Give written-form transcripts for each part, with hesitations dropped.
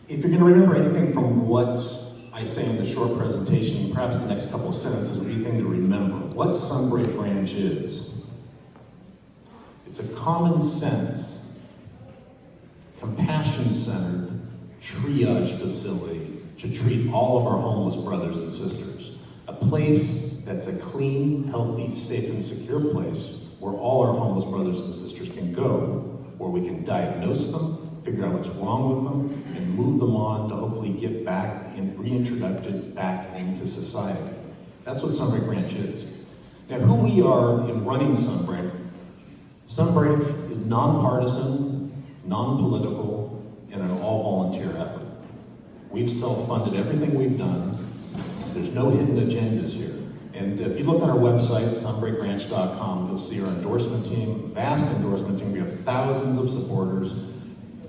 If you're going to remember anything from what I say in the short presentation, perhaps the next couple of sentences would be a thing to remember. What Sunbreak Ranch is. It's a common sense, compassion-centered triage facility to treat all of our homeless brothers and sisters. A place that's a clean, healthy, safe, and secure place where all our homeless brothers and sisters can go, where we can diagnose them, figure out what's wrong with them, and move them on to hopefully get back and reintroduced back into society. That's what Sunbreak Ranch is. Now, who we are in running Sunbreak, Sunbreak is nonpartisan, non-political, and an all-volunteer effort. We've self-funded everything we've done. There's no hidden agendas here. And if you look on our website, sunbreakranch.com, you'll see our endorsement team, vast endorsement team. We have thousands of supporters,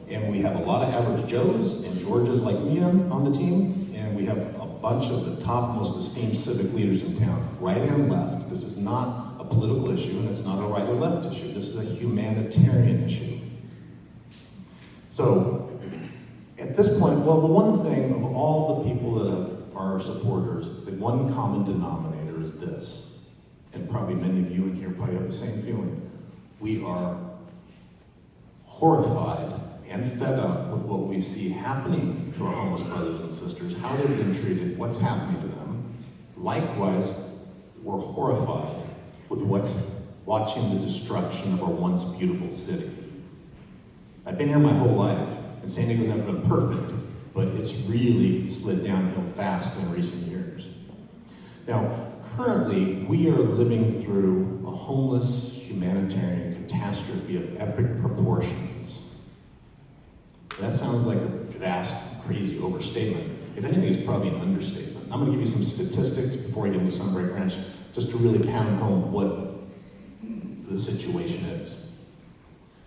and we have a lot of average Joes and Georges like me on the team, and we have a bunch of the top, most esteemed civic leaders in town, right and left. This is not a political issue, and it's not a right or left issue. This is a humanitarian issue. So, at this point, well, the one thing of all the people that are our supporters, the one common denominator is this, and probably many of you in here probably have the same feeling. We are horrified and fed up with what we see happening to our homeless brothers and sisters, how they've been treated, what's happening to them. Likewise, we're horrified with watching the destruction of our once beautiful city. I've been here my whole life, and San Diego's never been perfect, but it's really slid downhill fast in recent years. Now, currently, we are living through a homeless humanitarian catastrophe of epic proportions. That sounds like a vast, crazy overstatement. If anything, it's probably an understatement. I'm going to give you some statistics before I get into Sunbreak Ranch, just to really pound home what the situation is.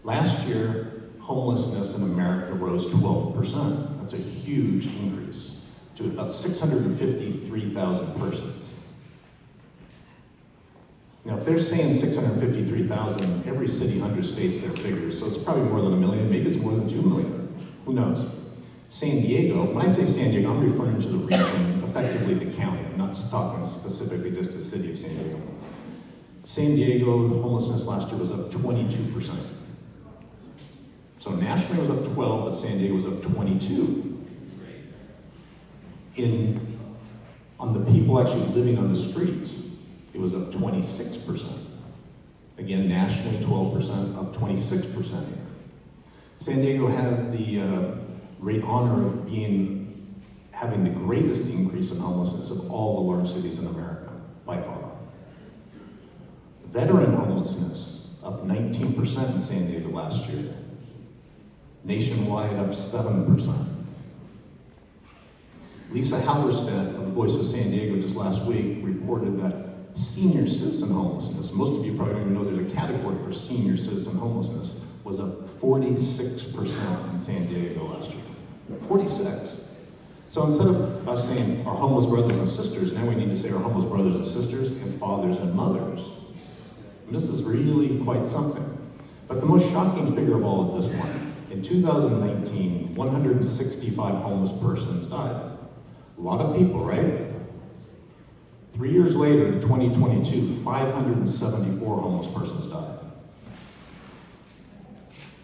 Last year, homelessness in America rose 12%. That's a huge increase to about 653,000 persons. Now, if they're saying 653,000, every city understates their figures, so it's probably more than 1 million, maybe it's more than 2 million. Who knows? San Diego, when I say San Diego, I'm referring to the region, effectively the county. I'm not talking specifically just the city of San Diego. San Diego, homelessness last year was up 22%. So nationally it was up 12, but San Diego was up 22. On the people actually living on the streets, it was up 26%. Again, nationally 12%, up 26% here. San Diego has the great honor of having the greatest increase in homelessness of all the large cities in America, by far. Veteran homelessness, up 19% in San Diego last year. Nationwide, up 7%. Lisa Halberstadt of the Voice of San Diego just last week reported that senior citizen homelessness, most of you probably don't even know there's a category for senior citizen homelessness, was up 46% in San Diego last year. 46. So instead of us saying our homeless brothers and sisters, now we need to say our homeless brothers and sisters and fathers and mothers. And this is really quite something. But the most shocking figure of all is this one. In 2019, 165 homeless persons died. A lot of people, right? 3 years later, in 2022, 574 homeless persons died.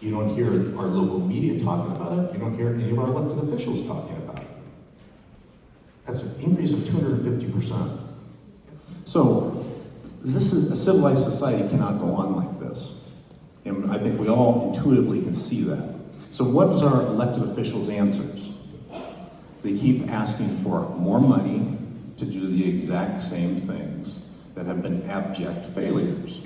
You don't hear our local media talking about it. You don't hear any of our elected officials talking about it. That's an increase of 250%. So, this is a civilized society cannot go on like this. And I think we all intuitively can see that. So what is our elected officials' answers? They keep asking for more money to do the exact same things that have been abject failures.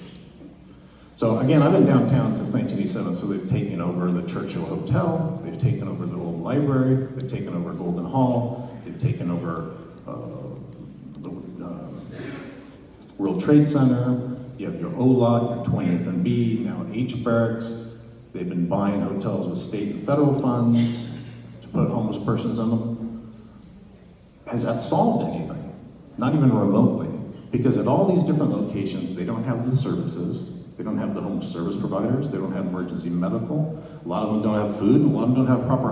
So again, I've been downtown since 1987, so they've taken over the Churchill Hotel, they've taken over the old library, they've taken over Golden Hall, they've taken over the World Trade Center, you have your O-Lot, your 20th and B, now H Barracks. They've been buying hotels with state and federal funds to put homeless persons in them. Has that solved anything? Not even remotely. Because at all these different locations, they don't have the services, They don't have the home service providers, they don't have emergency medical, a lot of them don't have food, and a lot of them don't have proper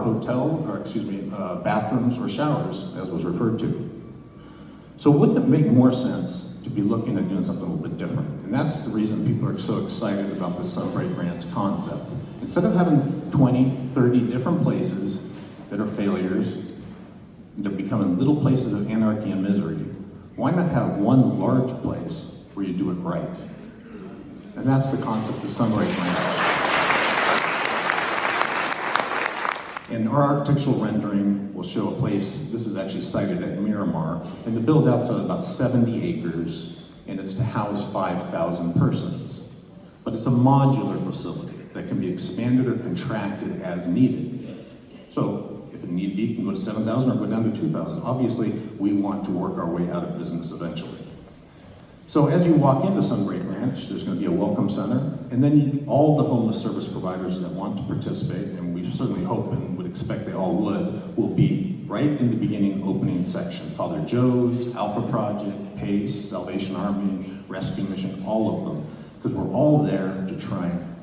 bathrooms or showers, as was referred to. So wouldn't it make more sense to be looking at doing something a little bit different? And that's the reason people are so excited about the Sunbreak Ranch concept. Instead of having 20, 30 different places that are failures, they're becoming little places of anarchy and misery, why not have one large place where you do it right? And that's the concept of Sunbreak Ranch. And our architectural rendering will show a place, this is actually sited at Miramar, and the build out's at about 70 acres, and it's to house 5,000 persons. But it's a modular facility that can be expanded or contracted as needed. So if it need be, you can go to 7,000 or go down to 2,000. Obviously, we want to work our way out of business eventually. So as you walk into Sunbreak Ranch, there's going to be a welcome center, and then all the homeless service providers that want to participate, and we certainly hope and would expect they all would, will be right in the beginning opening section. Father Joe's, Alpha Project, PACE, Salvation Army, Rescue Mission, all of them, because we're all there to try and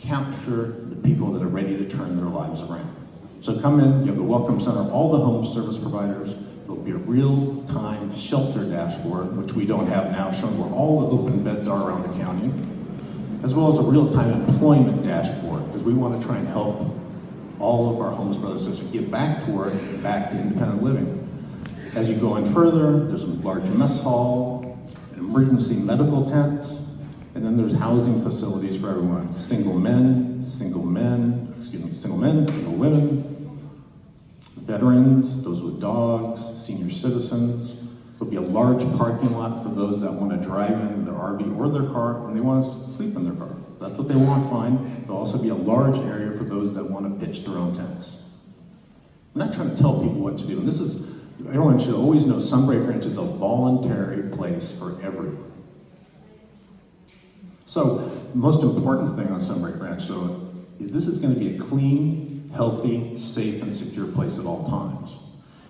capture the people that are ready to turn their lives around. So come in, you have the welcome center, all the home service providers. There'll be a real-time shelter dashboard, which we don't have now, showing where all the open beds are around the county, as well as a real-time employment dashboard, because we want to try and help all of our homeless brothers and sisters get back to work, get back to independent living. As you go in further, there's a large mess hall, an emergency medical tent, and then there's housing facilities for everyone. Single men, single women, veterans, those with dogs, senior citizens. There'll be a large parking lot for those that want to drive in their RV or their car and they want to sleep in their car. If that's what they want, fine. There'll also be a large area for those that want to pitch their own tents. I'm not trying to tell people what to do. And this is, everyone should always know Sunbreak Ranch is a voluntary place for everyone. So the most important thing on Sunbreak Ranch, though, is this is going to be a clean, healthy, safe, and secure place at all times.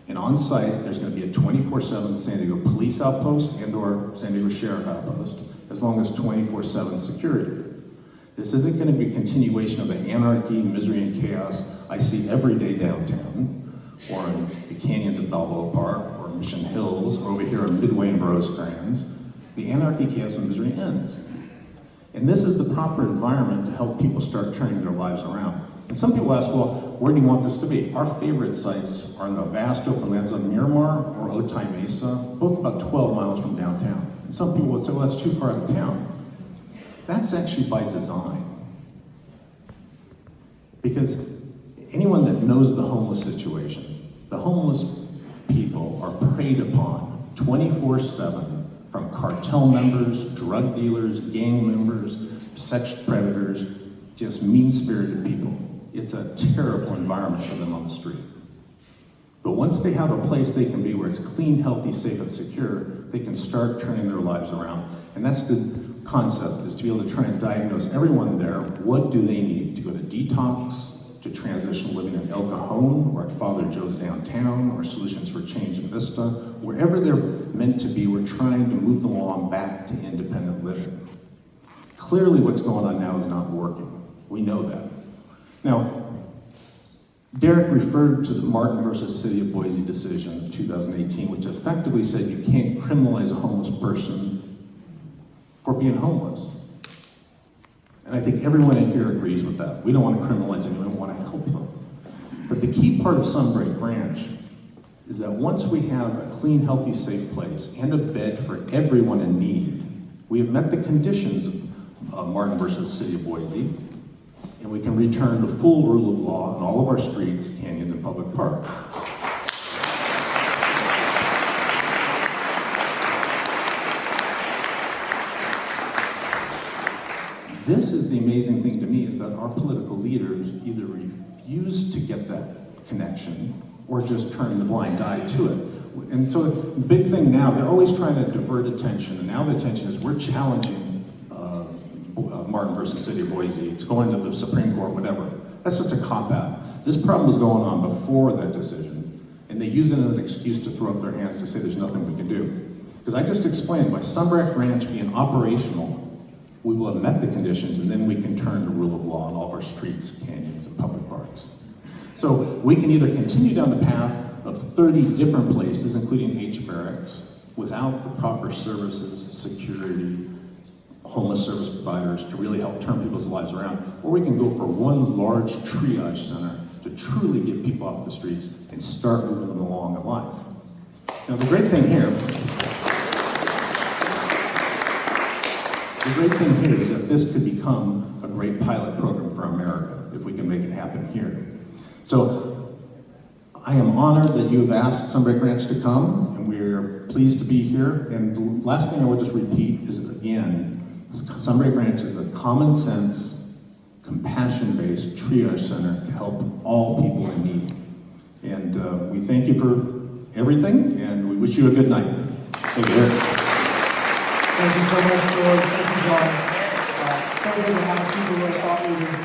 And on site, there's going to be a 24/7 San Diego police outpost and or San Diego sheriff outpost, as long as 24/7 security. This isn't going to be a continuation of the anarchy, misery, and chaos I see every day downtown, or in the canyons of Balboa Park, or Mission Hills, or over here in Midway and Rosecrans. The anarchy, chaos, and misery ends. And this is the proper environment to help people start turning their lives around. And some people ask, well, where do you want this to be? Our favorite sites are in the vast open lands of Miramar or Otay Mesa, both about 12 miles from downtown. And some people would say, well, that's too far out of town. That's actually by design. Because anyone that knows the homeless situation, the homeless people are preyed upon 24/7 from cartel members, drug dealers, gang members, sex predators, just mean-spirited people. It's a terrible environment for them on the street. But once they have a place they can be where it's clean, healthy, safe, and secure, they can start turning their lives around. And that's the concept, is to be able to try and diagnose everyone there. What do they need to go to detox, to transitional living in El Cajon, or at Father Joe's downtown, or Solutions for Change in Vista? Wherever they're meant to be, we're trying to move them along back to independent living. Clearly what's going on now is not working. We know that. Now, Derek referred to the Martin versus City of Boise decision of 2018, which effectively said you can't criminalize a homeless person for being homeless. And I think everyone in here agrees with that. We don't want to criminalize anyone, we want to help them. But the key part of Sunbreak Ranch is that once we have a clean, healthy, safe place and a bed for everyone in need, we have met the conditions of Martin versus City of Boise, and we can return to full rule of law in all of our streets, canyons, and public parks. This is the amazing thing to me, is that our political leaders either refuse to get that connection or just turn the blind eye to it. And so the big thing now, they're always trying to divert attention, and now the attention is we're challenging Martin versus City of Boise. It's going to the Supreme Court, whatever. That's just a cop-out. This problem was going on before that decision, and they use it as an excuse to throw up their hands to say there's nothing we can do. Because I just explained, by Sunbreak Ranch being operational, we will have met the conditions, and then we can turn to rule of law in all of our streets, canyons, and public parks. So we can either continue down the path of 30 different places, including Barracks, without the proper services, security, homeless service providers to really help turn people's lives around, or we can go for one large triage center to truly get people off the streets and start moving them along in life. Now the great thing here is that this could become a great pilot program for America if we can make it happen here. So I am honored that you have asked Sunbreak Ranch to come, and we're pleased to be here. And the last thing I would just repeat is, again, Sunbreak Ranch is a common sense, compassion-based triage center to help all people in need. And we thank you for everything, and we wish you a good night. Thank you. Thank you so much, George. Thank you, John. Sorry to have people who are thought leaders